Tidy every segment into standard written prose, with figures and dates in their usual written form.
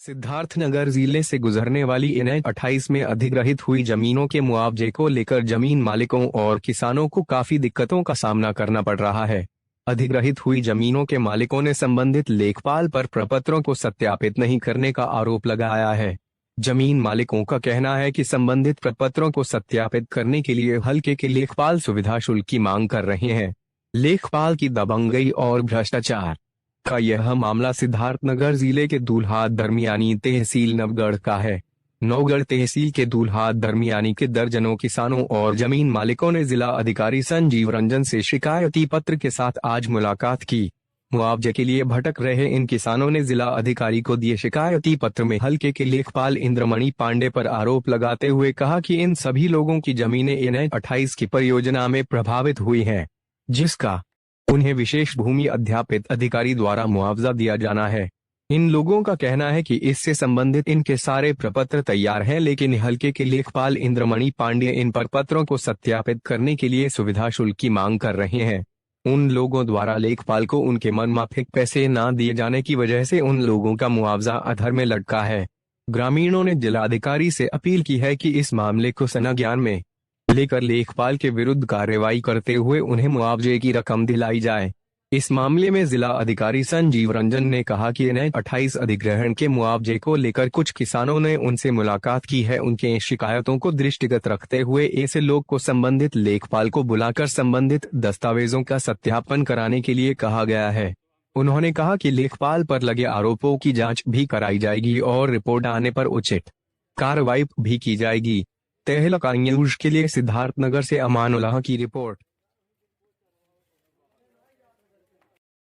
सिद्धार्थनगर जिले से गुजरने वाली NH-28 में अधिग्रहित हुई जमीनों के मुआवजे को लेकर जमीन मालिकों और किसानों को काफी दिक्कतों का सामना करना पड़ रहा है। अधिग्रहित हुई जमीनों के मालिकों ने संबंधित लेखपाल पर प्रपत्रों को सत्यापित नहीं करने का आरोप लगाया है। जमीन मालिकों का कहना है कि संबंधित प्रपत्रों को सत्यापित करने के लिए हल्के के लेखपाल सुविधा शुल्क की मांग कर रहे हैं। लेखपाल की दबंगई और भ्रष्टाचार का यह मामला सिद्धार्थनगर जिले के दूल्हात दरमियानी तहसील नवगढ़ का है। नवगढ़ तहसील के दूल्हात दरमियानी के दर्जनों किसानों और जमीन मालिकों ने जिला अधिकारी संजीव रंजन से शिकायती पत्र के साथ आज मुलाकात की। मुआवजे के लिए भटक रहे इन किसानों ने जिला अधिकारी को दिए शिकायती पत्र में हल्के के लेखपाल इंद्रमणि पांडे पर आरोप लगाते हुए कहा कि इन सभी लोगों की जमीनें NH-28 की परियोजना में प्रभावित हुई हैं, जिसका उन्हें विशेष भूमि अध्यापित अधिकारी द्वारा मुआवजा दिया जाना है। इन लोगों का कहना है कि इससे संबंधित इनके सारे प्रपत्र तैयार हैं, लेकिन हल्के के लेखपाल इंद्रमणि पांडे इन प्रपत्रों को सत्यापित करने के लिए सुविधा शुल्क की मांग कर रहे हैं। उन लोगों द्वारा लेखपाल को उनके मनमाफिक पैसे न दिए जाने की वजह से उन लोगों का मुआवजा अधर में लटका है। ग्रामीणों ने जिलाधिकारी से अपील की है कि इस मामले को संज्ञान में लेकर लेखपाल के विरुद्ध कार्रवाई करते हुए उन्हें मुआवजे की रकम दिलाई जाए। इस मामले में जिला अधिकारी संजीव रंजन ने कहा कि NH-28 अधिग्रहण के मुआवजे को लेकर कुछ किसानों ने उनसे मुलाकात की है। उनके शिकायतों को दृष्टिगत रखते हुए ऐसे लोग को संबंधित लेखपाल को बुलाकर संबंधित दस्तावेजों का सत्यापन कराने के लिए कहा गया है। उन्होंने कहा कि लेखपाल पर लगे आरोपों की जांच भी कराई जाएगी और रिपोर्ट आने पर उचित कार्रवाई भी की जाएगी। तहलका न्यूज के लिए सिद्धार्थनगर से अमानुल्लाह की रिपोर्ट।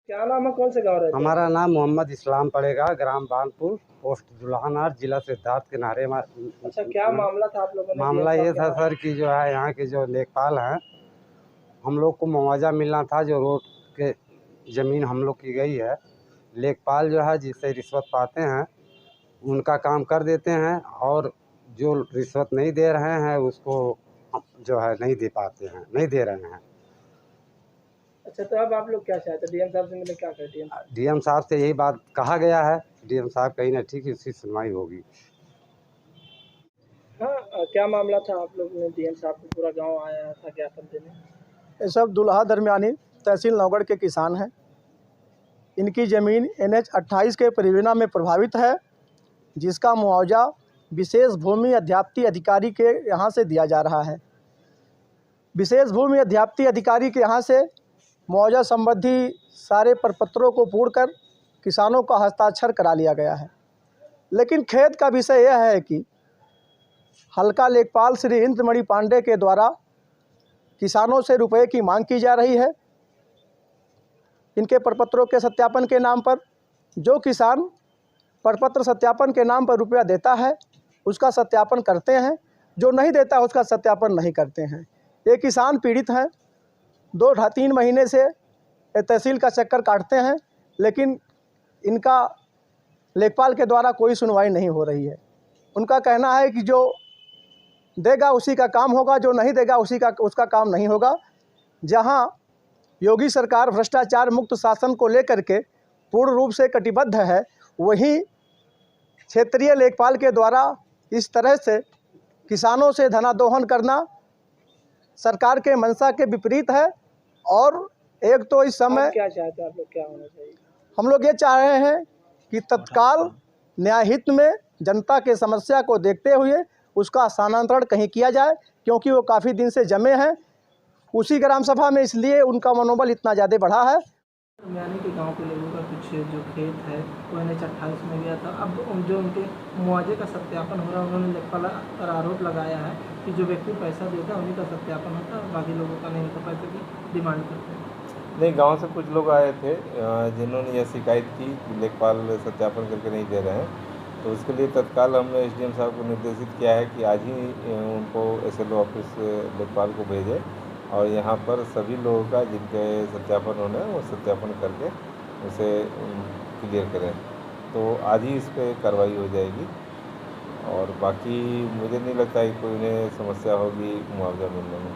क्या नाम है, कौन से गाँव रहते हैं? हमारा नाम मोहम्मद इस्लाम पड़ेगा, ग्राम बानपुर, पोस्ट दुल्हानार, जिला सिद्धार्थ किनारे। अच्छा, क्या मामला था आप लोगों ने? मामला ये था सर कि जो है यहाँ के जो लेखपाल हैं, हम लोग को मुआवजा मिलना था। जो रोड के ज़मीन हम लोग की गई है, लेखपाल जो है जिससे रिश्वत पाते हैं उनका काम कर देते हैं, और जो रिश्वत नहीं दे रहे हैं उसको जो है नहीं दे पाते हैं, नहीं दे रहे हैं। अच्छा, तो अब आप लोग क्या चाहते हैं? डीएम साहब से मिले, क्या कहते हैं? डीएम साहब से यही बात कहा गया है। डीएम साहब कहीं ना ठीक है, उसकी सुनवाई होगी। हाँ, क्या मामला था? आप लोग ने डीएम साहब को, पूरा गांव आया था ज्ञापन देने? ये सब दूल्हा दरमियानी तहसील नवगढ़ के किसान हैं। इनकी ज़मीन NH-28 के परियोजना में प्रभावित है, जिसका मुआवजा विशेष भूमि अध्याप्ति अधिकारी के यहाँ से दिया जा रहा है। विशेष भूमि अध्याप्ति अधिकारी के यहाँ से मुआवजा संबंधी सारे प्रपत्रों को पूर्ण कर किसानों का हस्ताक्षर करा लिया गया है। लेकिन खेद का विषय यह है कि हल्का लेखपाल श्री इंद्रमणि पांडे के द्वारा किसानों से रुपए की मांग की जा रही है। इनके प्रपत्रों के सत्यापन के नाम पर जो किसान प्रपत्र सत्यापन के नाम पर रुपया देता है उसका सत्यापन करते हैं, जो नहीं देता है उसका सत्यापन नहीं करते हैं। ये किसान पीड़ित हैं, 2-3 महीने से तहसील का चक्कर काटते हैं, लेकिन इनका लेखपाल के द्वारा कोई सुनवाई नहीं हो रही है। उनका कहना है कि जो देगा उसी का काम होगा, जो नहीं देगा उसका काम नहीं होगा। जहां योगी सरकार भ्रष्टाचार मुक्त शासन को लेकर के पूर्ण रूप से कटिबद्ध है, वहीं क्षेत्रीय लेखपाल के द्वारा इस तरह से किसानों से धनादोहन करना सरकार के मंशा के विपरीत है। और एक तो इस समय क्या चाहते हैं आप लोग, क्या होना चाहिए? हम लोग ये चाह रहे हैं कि तत्काल न्यायहित में जनता के समस्या को देखते हुए उसका स्थानांतरण कहीं किया जाए, क्योंकि वो काफ़ी दिन से जमे हैं उसी ग्राम सभा में, इसलिए उनका मनोबल इतना ज़्यादा बढ़ा है। यानी कि गांव के लोगों का कुछ जो खेत है वो NH-28 में गया था। अब जो उनके मुआवजे का सत्यापन हो रहा है, उन्होंने लेखपाल पर आरोप लगाया है कि जो व्यक्ति पैसा देता है उन्हीं का सत्यापन होता है, बाकी लोगों का नहीं होता। पैसे की डिमांड करते हैं। नहीं, गांव से कुछ लोग आए थे जिन्होंने यह शिकायत की कि लेखपाल सत्यापन करके नहीं दे रहे हैं। तो उसके लिए तत्काल हमने SDM साहब को निर्देशित किया है कि आज ही उनको SLO ऑफिस लेखपाल को भेजें और यहाँ पर सभी लोगों का जिनके सत्यापन होना है वो सत्यापन करके उसे क्लियर करें। तो आज ही इस पर कार्रवाई हो जाएगी, और बाकी मुझे नहीं लगता कि कोई उन्हें समस्या होगी मुआवजा मिलने में।